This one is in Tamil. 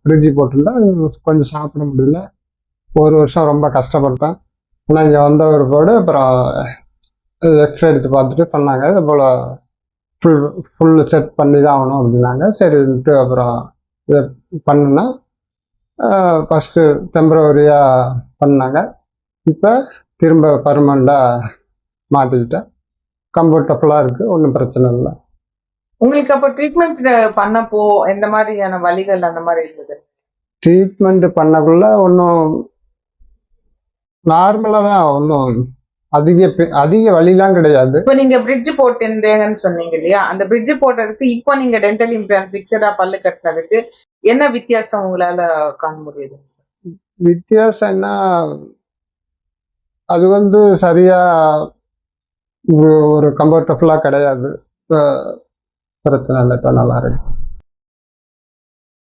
ஃப்ரிட்ஜ் போட்டிருந்தா அது கொஞ்சம் சாப்பிட முடியல. ஒரு வருஷம் ரொம்ப கஷ்டப்பட்டேன். ஆனால் இங்கே வந்த ஒருபாடு அப்புறம் எக்ஸ்ரே எடுத்து பார்த்துட்டு சொன்னாங்க, இது போல் ஃபுல் செட் பண்ணி தான் ஆகணும் அப்படின்னாங்க. சரின்ட்டு அப்புறம் இதை பண்ணுனா ஃபஸ்ட்டு டெம்பரவரியாக பண்ணாங்க. இப்போ திரும்ப பர்மனெண்ட்டாக மாற்றிக்கிட்டேன். கம்ஃபர்டபுளாக இருக்குது, ஒன்றும் பிரச்சனை இல்லை. உங்களுக்கு அப்போ ட்ரீட்மெண்ட் பண்ணப்போ எந்த மாதிரியான வலிகள் அந்த மாதிரி இருந்தது? ட்ரீட்மெண்ட் பண்ணக்குள்ள ஒன்றும் நார்மலாக தான், ஒன்றும் அதிக வலிலாம் கிடையாது. இப்போ நீங்க பிரிட்ஜ் போட்டிருந்தேங்கன்னு சொன்னீங்க இல்லையா, அந்த பிரிட்ஜ் போட்டதுக்கு இப்போ நீங்க டென்டல் இம்ப்ளான்ட் பிக்சரா பல்லு கட்டினதுக்கு என்ன வித்தியாசம் உங்களால காண முடியுது? வித்தியாசம் என்ன, அது வந்து சரியா ஒரு கம்ஃபர்டபுளாக கிடையாது. இப்போ பிரச்சனை இல்லை, இப்போ நல்லா இருக்கு.